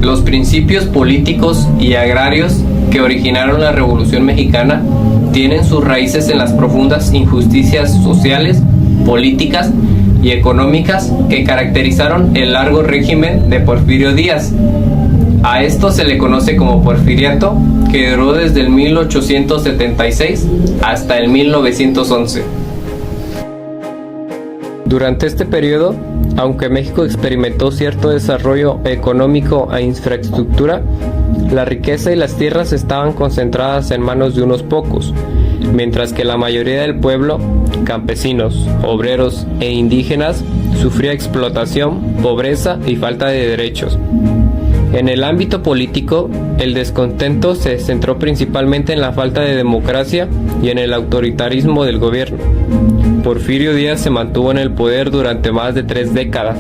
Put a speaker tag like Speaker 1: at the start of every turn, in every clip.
Speaker 1: Los principios políticos y agrarios que originaron la Revolución Mexicana tienen sus raíces en las profundas injusticias sociales, políticas y económicas que caracterizaron el largo régimen de Porfirio Díaz. A esto se le conoce como Porfiriato, que duró desde el 1876 hasta el 1911. Durante este periodo, aunque México experimentó cierto desarrollo económico e infraestructura, la riqueza y las tierras estaban concentradas en manos de unos pocos, mientras que la mayoría del pueblo, campesinos, obreros e indígenas, sufría explotación, pobreza y falta de derechos. En el ámbito político, el descontento se centró principalmente en la falta de democracia y en el autoritarismo del gobierno. Porfirio Díaz se mantuvo en el poder durante más de 3 décadas,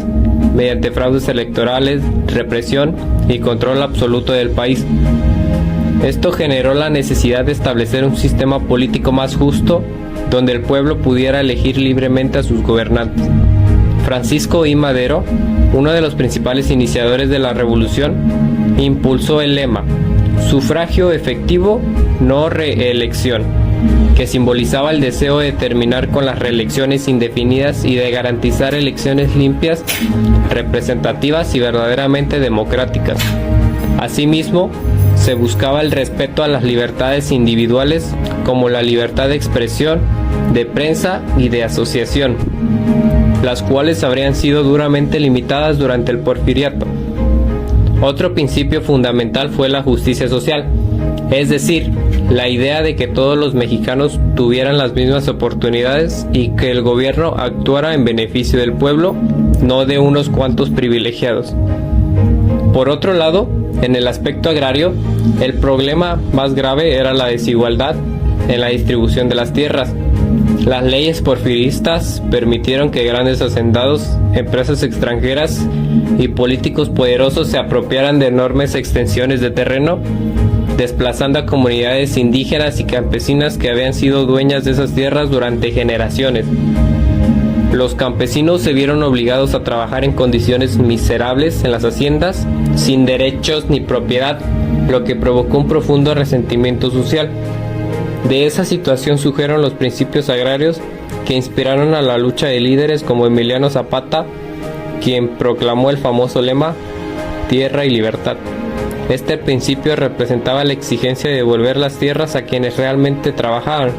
Speaker 1: mediante fraudes electorales, represión y control absoluto del país. Esto generó la necesidad de establecer un sistema político más justo, donde el pueblo pudiera elegir libremente a sus gobernantes. Francisco I. Madero, uno de los principales iniciadores de la revolución, impulsó el lema "Sufragio efectivo, no reelección", que simbolizaba el deseo de terminar con las reelecciones indefinidas y de garantizar elecciones limpias, representativas y verdaderamente democráticas. Asimismo, se buscaba el respeto a las libertades individuales, como la libertad de expresión, de prensa y de asociación, las cuales habrían sido duramente limitadas durante el Porfiriato. Otro principio fundamental fue la justicia social, es decir, la idea de que todos los mexicanos tuvieran las mismas oportunidades y que el gobierno actuara en beneficio del pueblo, no de unos cuantos privilegiados. Por otro lado, en el aspecto agrario, el problema más grave era la desigualdad en la distribución de las tierras. Las leyes porfiristas permitieron que grandes hacendados, empresas extranjeras y políticos poderosos se apropiaran de enormes extensiones de terreno, desplazando a comunidades indígenas y campesinas que habían sido dueñas de esas tierras durante generaciones. Los campesinos se vieron obligados a trabajar en condiciones miserables en las haciendas, sin derechos ni propiedad, lo que provocó un profundo resentimiento social. De esa situación surgieron los principios agrarios que inspiraron a la lucha de líderes como Emiliano Zapata, quien proclamó el famoso lema "Tierra y libertad". Este principio representaba la exigencia de devolver las tierras a quienes realmente trabajaban,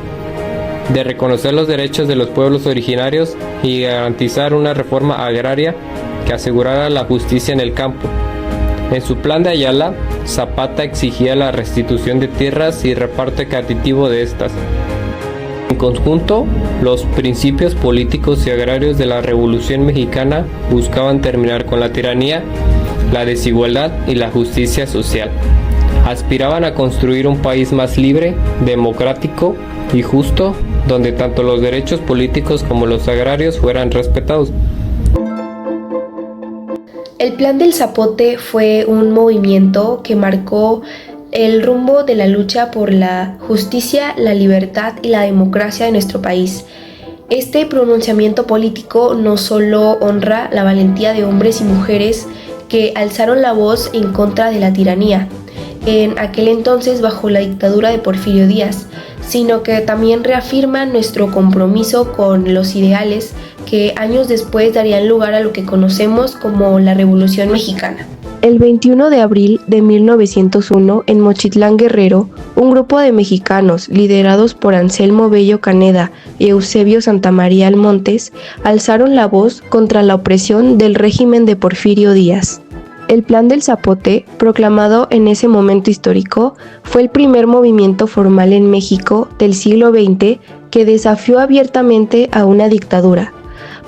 Speaker 1: de reconocer los derechos de los pueblos originarios y garantizar una reforma agraria que asegurara la justicia en el campo. En su plan de Ayala, Zapata exigía la restitución de tierras y reparto equitativo de estas. En conjunto, los principios políticos y agrarios de la Revolución Mexicana buscaban terminar con la tiranía, la desigualdad y la justicia social. Aspiraban a construir un país más libre, democrático y justo, donde tanto los derechos políticos como los agrarios fueran respetados.
Speaker 2: El Plan del Zapote fue un movimiento que marcó el rumbo de la lucha por la justicia, la libertad y la democracia de nuestro país. Este pronunciamiento político no solo honra la valentía de hombres y mujeres que alzaron la voz en contra de la tiranía, en aquel entonces bajo la dictadura de Porfirio Díaz, sino que también reafirma nuestro compromiso con los ideales que años después darían lugar a lo que conocemos como la Revolución Mexicana.
Speaker 3: El 21 de abril de 1901, en Mochitlán, Guerrero, un grupo de mexicanos, liderados por Anselmo Bello Caneda y Eusebio Santamaría Almontes, alzaron la voz contra la opresión del régimen de Porfirio Díaz. El Plan del Zapote, proclamado en ese momento histórico, fue el primer movimiento formal en México del siglo XX que desafió abiertamente a una dictadura,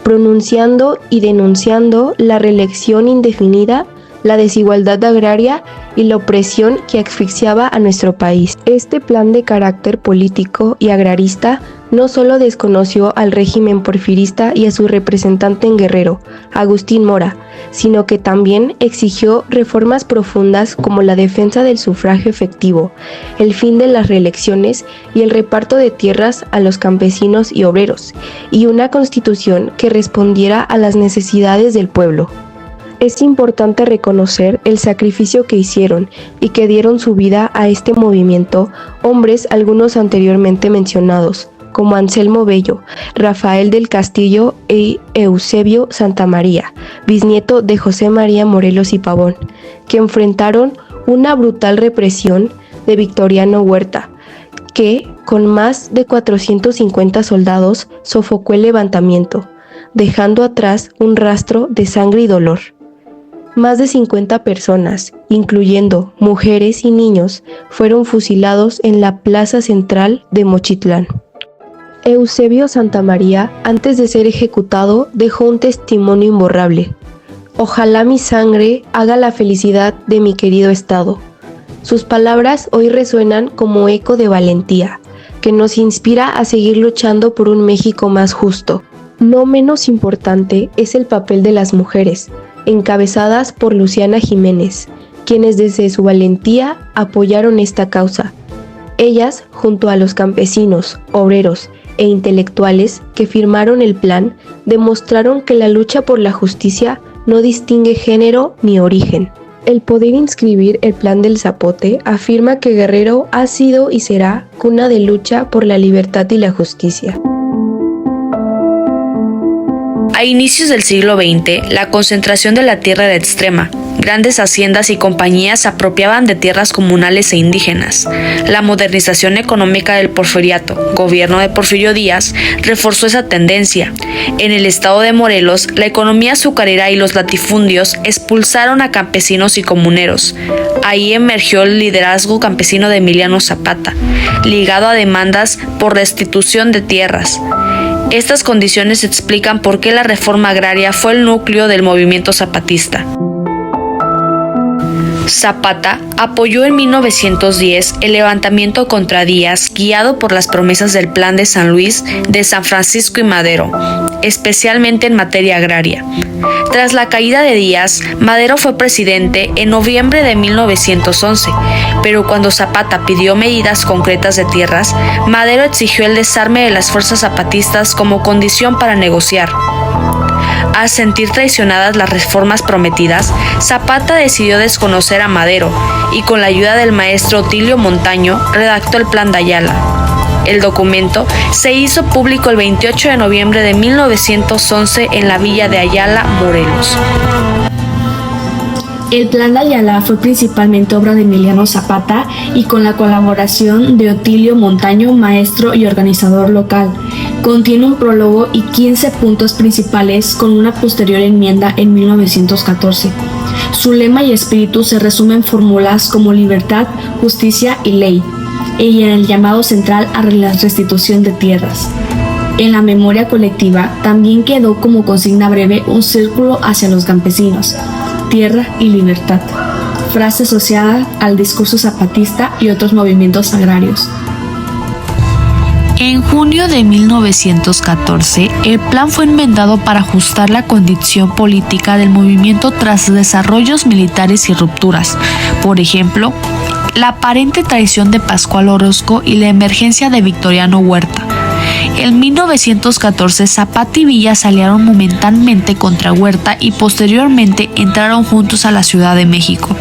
Speaker 3: pronunciando y denunciando la reelección indefinida, la desigualdad agraria y la opresión que asfixiaba a nuestro país. Este plan de carácter político y agrarista no solo desconoció al régimen porfirista y a su representante en Guerrero, Agustín Mora, sino que también exigió reformas profundas como la defensa del sufragio efectivo, el fin de las reelecciones y el reparto de tierras a los campesinos y obreros, y una constitución que respondiera a las necesidades del pueblo. Es importante reconocer el sacrificio que hicieron y que dieron su vida a este movimiento hombres algunos anteriormente mencionados, como Anselmo Bello, Rafael del Castillo e Eusebio Santamaría, bisnieto de José María Morelos y Pavón, que enfrentaron una brutal represión de Victoriano Huerta, que, con más de 450 soldados, sofocó el levantamiento, dejando atrás un rastro de sangre y dolor. Más de 50 personas, incluyendo mujeres y niños, fueron fusilados en la plaza central de Mochitlán. Eusebio Santamaría, antes de ser ejecutado, dejó un testimonio imborrable. Ojalá mi sangre haga la felicidad de mi querido estado. Sus palabras hoy resuenan como eco de valentía, que nos inspira a seguir luchando por un México más justo. No menos importante es el papel de las mujeres, encabezadas por Luciana Jiménez, quienes desde su valentía apoyaron esta causa. Ellas, junto a los campesinos, obreros e intelectuales que firmaron el plan, demostraron que la lucha por la justicia no distingue género ni origen. El poder inscribir el Plan del Zapote afirma que Guerrero ha sido y será cuna de lucha por la libertad y la justicia.
Speaker 4: A inicios del siglo XX, la concentración de la tierra era extrema. Grandes haciendas y compañías se apropiaban de tierras comunales e indígenas. La modernización económica del porfiriato, gobierno de Porfirio Díaz, reforzó esa tendencia. En el estado de Morelos, la economía azucarera y los latifundios expulsaron a campesinos y comuneros. Ahí emergió el liderazgo campesino de Emiliano Zapata, ligado a demandas por restitución de tierras. Estas condiciones explican por qué la reforma agraria fue el núcleo del movimiento zapatista. Zapata apoyó en 1910 el levantamiento contra Díaz, guiado por las promesas del Plan de San Luis, de San Francisco y Madero, especialmente en materia agraria. Tras la caída de Díaz, Madero fue presidente en noviembre de 1911, pero cuando Zapata pidió medidas concretas de tierras, Madero exigió el desarme de las fuerzas zapatistas como condición para negociar. Al sentir traicionadas las reformas prometidas, Zapata decidió desconocer a Madero y, con la ayuda del maestro Otilio Montaño, redactó el Plan de Ayala. El documento se hizo público el 28 de noviembre de 1911 en la villa de Ayala, Morelos.
Speaker 5: El Plan de Ayala fue principalmente obra de Emiliano Zapata y con la colaboración de Otilio Montaño, maestro y organizador local. Contiene un prólogo y 15 puntos principales con una posterior enmienda en 1914. Su lema y espíritu se resumen en fórmulas como libertad, justicia y ley, y en el llamado central a la restitución de tierras. En la memoria colectiva también quedó como consigna breve un círculo hacia los campesinos, tierra y libertad, frase asociada al discurso zapatista y otros movimientos agrarios.
Speaker 4: En junio de 1914, el plan fue enmendado para ajustar la condición política del movimiento tras desarrollos militares y rupturas. Por ejemplo, la aparente traición de Pascual Orozco y la emergencia de Victoriano Huerta. En 1914, Zapata y Villa se aliaron momentáneamente contra Huerta y posteriormente entraron juntos a la Ciudad de México.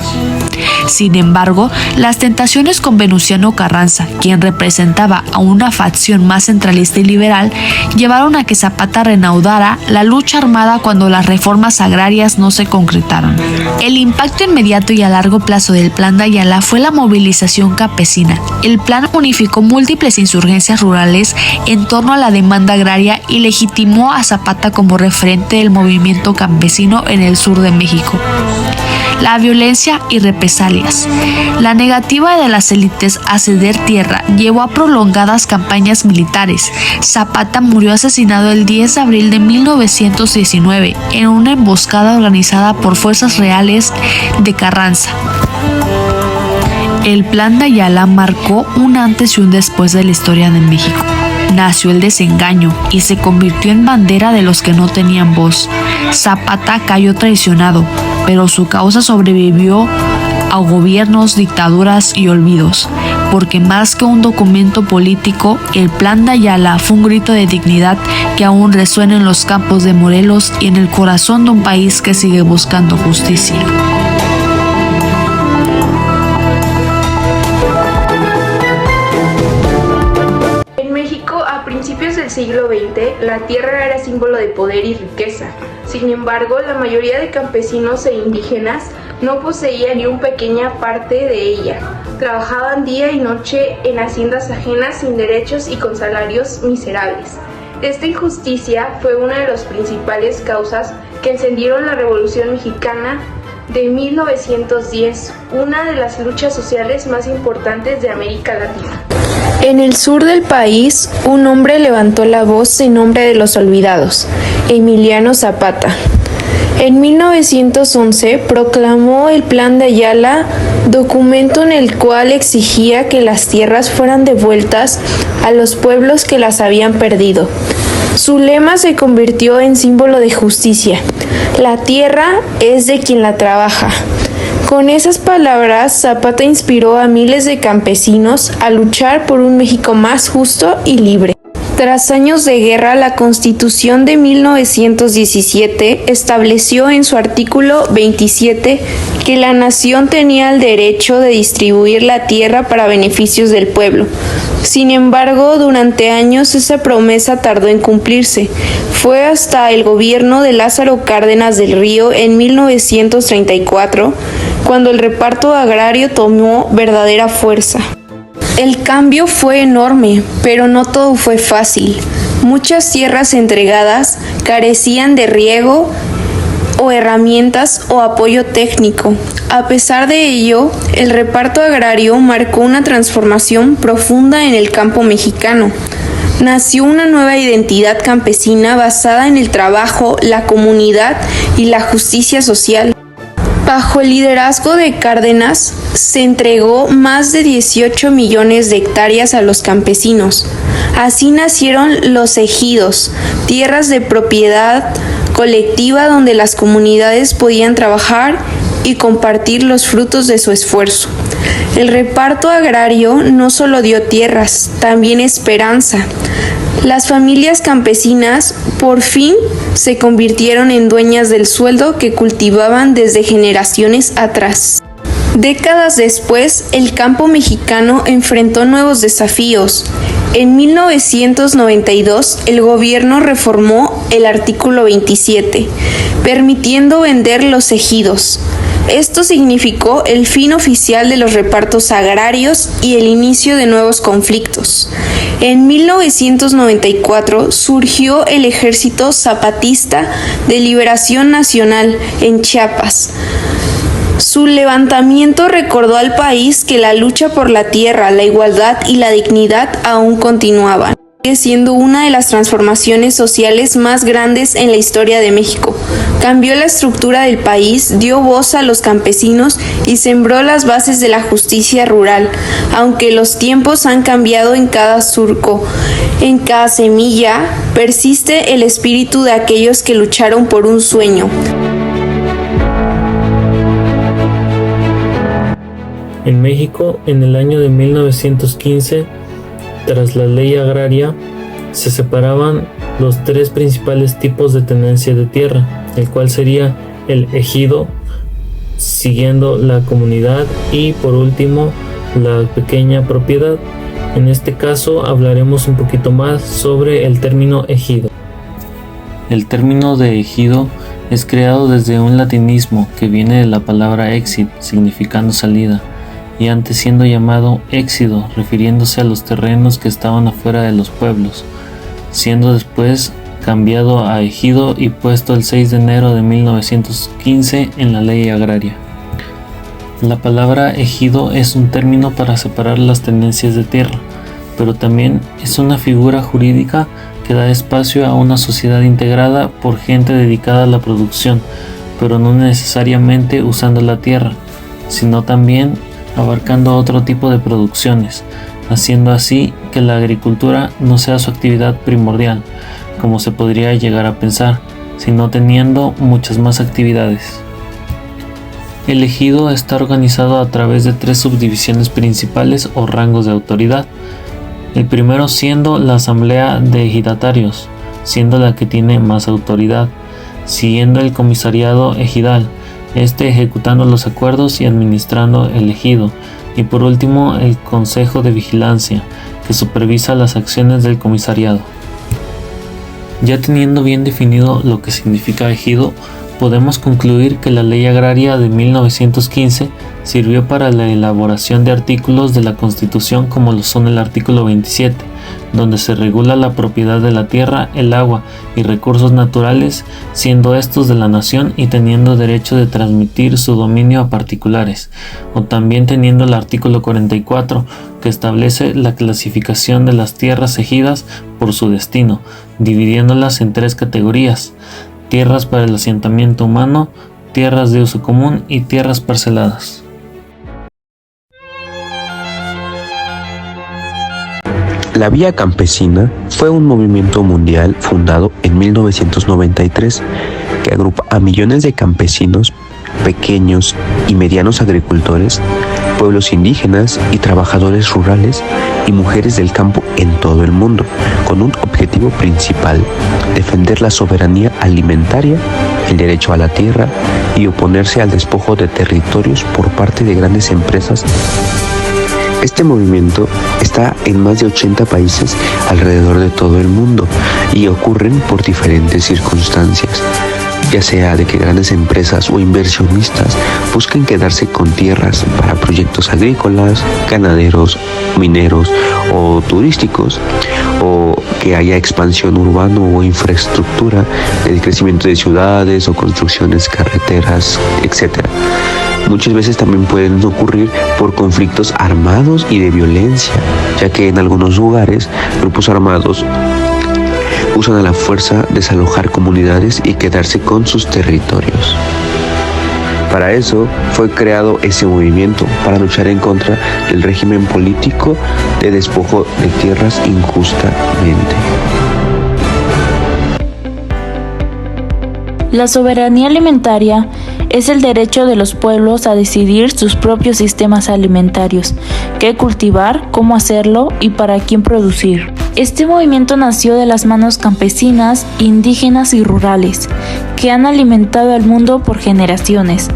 Speaker 4: Sin embargo, las tentaciones con Venustiano Carranza, quien representaba a una facción más centralista y liberal, llevaron a que Zapata reanudara la lucha armada cuando las reformas agrarias no se concretaron. El impacto inmediato y a largo plazo del Plan de Ayala fue la movilización campesina. El plan unificó múltiples insurgencias rurales en torno a la demanda agraria y legitimó a Zapata como referente del movimiento campesino en el sur de México. La violencia y represalias. La negativa de las élites a ceder tierra llevó a prolongadas campañas militares. Zapata murió asesinado el 10 de abril de 1919 en una emboscada organizada por fuerzas reales de Carranza. El Plan de Ayala marcó un antes y un después de la historia de México. Nació el desengaño y se convirtió en bandera de los que no tenían voz. Zapata cayó traicionado, pero su causa sobrevivió a gobiernos, dictaduras y olvidos. porque más que un documento político, el Plan de Ayala fue un grito de dignidad que aún resuena en los campos de Morelos y en el corazón de un país que sigue buscando justicia.
Speaker 2: En México, a principios del siglo XX, la tierra era símbolo de poder y riqueza. Sin embargo, la mayoría de campesinos e indígenas no poseían ni una pequeña parte de ella. Trabajaban día y noche en haciendas ajenas sin derechos y con salarios miserables. Esta injusticia fue una de las principales causas que encendieron la Revolución Mexicana de 1910, una de las luchas sociales más importantes de América Latina. En el sur del país, un hombre levantó la voz en nombre de los olvidados, Emiliano Zapata. En 1911 proclamó el Plan de Ayala, documento en el cual exigía que las tierras fueran devueltas a los pueblos que las habían perdido. Su lema se convirtió en símbolo de justicia: la tierra es de quien la trabaja. Con esas palabras, Zapata inspiró a miles de campesinos a luchar por un México más justo y libre. Tras años de guerra, la Constitución de 1917 estableció en su artículo 27 que la nación tenía el derecho de distribuir la tierra para beneficios del pueblo. Sin embargo, durante años esa promesa tardó en cumplirse. Fue hasta el gobierno de Lázaro Cárdenas del Río en 1934 cuando el reparto agrario tomó verdadera fuerza. El cambio fue enorme, pero no todo fue fácil. Muchas tierras entregadas carecían de riego o herramientas o apoyo técnico. A pesar de ello, el reparto agrario marcó una transformación profunda en el campo mexicano. Nació una nueva identidad campesina basada en el trabajo, la comunidad y la justicia social. Bajo el liderazgo de Cárdenas, se entregó más de 18 millones de hectáreas a los campesinos. Así nacieron los ejidos, tierras de propiedad colectiva donde las comunidades podían trabajar y compartir los frutos de su esfuerzo. El reparto agrario no solo dio tierras, también esperanza. Las familias campesinas por fin se convirtieron en dueñas del sueldo que cultivaban desde generaciones atrás. Décadas después, el campo mexicano enfrentó nuevos desafíos. En 1992, el gobierno reformó el artículo 27, permitiendo vender los ejidos. Esto significó el fin oficial de los repartos agrarios y el inicio de nuevos conflictos. En 1994 surgió el Ejército Zapatista de Liberación Nacional en Chiapas. Su levantamiento recordó al país que la lucha por la tierra, la igualdad y la dignidad aún continuaban, siendo una de las transformaciones sociales más grandes en la historia de México. Cambió la estructura del país, dio voz a los campesinos y sembró las bases de la justicia rural. Aunque los tiempos han cambiado, en cada surco, en cada semilla, persiste el espíritu de aquellos que lucharon por un sueño.
Speaker 6: En México, en el año de 1915, tras la ley agraria, se separaban los tres principales tipos de tenencia de tierra, el cual sería el ejido, siguiendo la comunidad y por último la pequeña propiedad. En este caso hablaremos un poquito más sobre el término ejido. El término de ejido es creado desde un latinismo que viene de la palabra exit, significando salida, y antes siendo llamado éxido, refiriéndose a los terrenos que estaban afuera de los pueblos, siendo después cambiado a ejido y puesto el 6 de enero de 1915 en la ley agraria. La palabra ejido es un término para separar las tenencias de tierra, pero también es una figura jurídica que da espacio a una sociedad integrada por gente dedicada a la producción, pero no necesariamente usando la tierra, sino también abarcando otro tipo de producciones, haciendo así que la agricultura no sea su actividad primordial, como se podría llegar a pensar, sino teniendo muchas más actividades. El ejido está organizado a través de 3 subdivisiones principales o rangos de autoridad. El primero siendo la asamblea de ejidatarios, siendo la que tiene más autoridad, siguiendo el comisariado ejidal, ejecutando los acuerdos y administrando el ejido, y por último el consejo de vigilancia, que supervisa las acciones del comisariado. Ya teniendo bien definido lo que significa ejido, podemos concluir que la Ley Agraria de 1915 sirvió para la elaboración de artículos de la Constitución como lo son el artículo 27, donde se regula la propiedad de la tierra, el agua y recursos naturales, siendo estos de la nación y teniendo derecho de transmitir su dominio a particulares, o también teniendo el artículo 44, que establece la clasificación de las tierras ejidas por su destino, dividiéndolas en 3 categorías: tierras para el asentamiento humano, tierras de uso común y tierras parceladas.
Speaker 7: La Vía Campesina fue un movimiento mundial fundado en 1993 que agrupa a millones de campesinos, pequeños y medianos agricultores, pueblos indígenas y trabajadores rurales y mujeres del campo en todo el mundo, con un objetivo principal: defender la soberanía alimentaria, el derecho a la tierra y oponerse al despojo de territorios por parte de grandes empresas. Este movimiento está en más de 80 países alrededor de todo el mundo y ocurren por diferentes circunstancias, ya sea de que grandes empresas o inversionistas busquen quedarse con tierras para proyectos agrícolas, ganaderos, mineros o turísticos, o que haya expansión urbana o infraestructura, el crecimiento de ciudades o construcciones, carreteras, etc. Muchas veces también pueden ocurrir por conflictos armados y de violencia, ya que en algunos lugares grupos armados usan a la fuerza desalojar comunidades y quedarse con sus territorios. Para eso fue creado ese movimiento, para luchar en contra del régimen político de despojo de tierras injustamente.
Speaker 8: La soberanía alimentaria es el derecho de los pueblos a decidir sus propios sistemas alimentarios, qué cultivar, cómo hacerlo y para quién producir. Este movimiento nació de las manos campesinas, indígenas y rurales, que han alimentado al mundo por generaciones.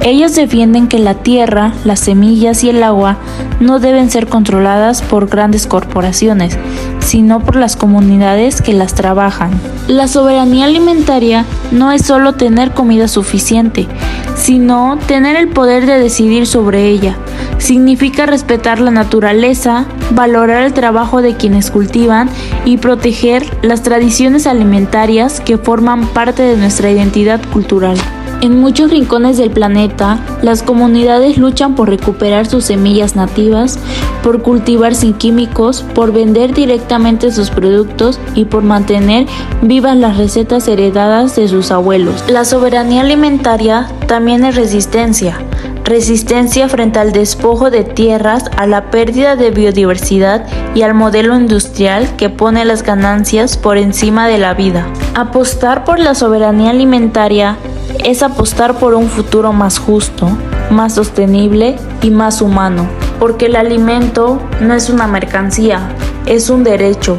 Speaker 8: Ellos defienden que la tierra, las semillas y el agua no deben ser controladas por grandes corporaciones, sino por las comunidades que las trabajan. La soberanía alimentaria no es solo tener comida suficiente, sino tener el poder de decidir sobre ella. Significa respetar la naturaleza, valorar el trabajo de quienes cultivan y proteger las tradiciones alimentarias que forman parte de nuestra identidad cultural. En muchos rincones del planeta, las comunidades luchan por recuperar sus semillas nativas, por cultivar sin químicos, por vender directamente sus productos y por mantener vivas las recetas heredadas de sus abuelos. La soberanía alimentaria también es resistencia. Resistencia frente al despojo de tierras, a la pérdida de biodiversidad y al modelo industrial que pone las ganancias por encima de la vida. Apostar por la soberanía alimentaria es apostar por un futuro más justo, más sostenible y más humano, porque el alimento no es una mercancía, es un derecho,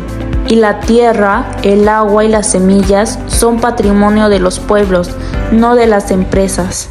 Speaker 8: y la tierra, el agua y las semillas son patrimonio de los pueblos, no de las empresas.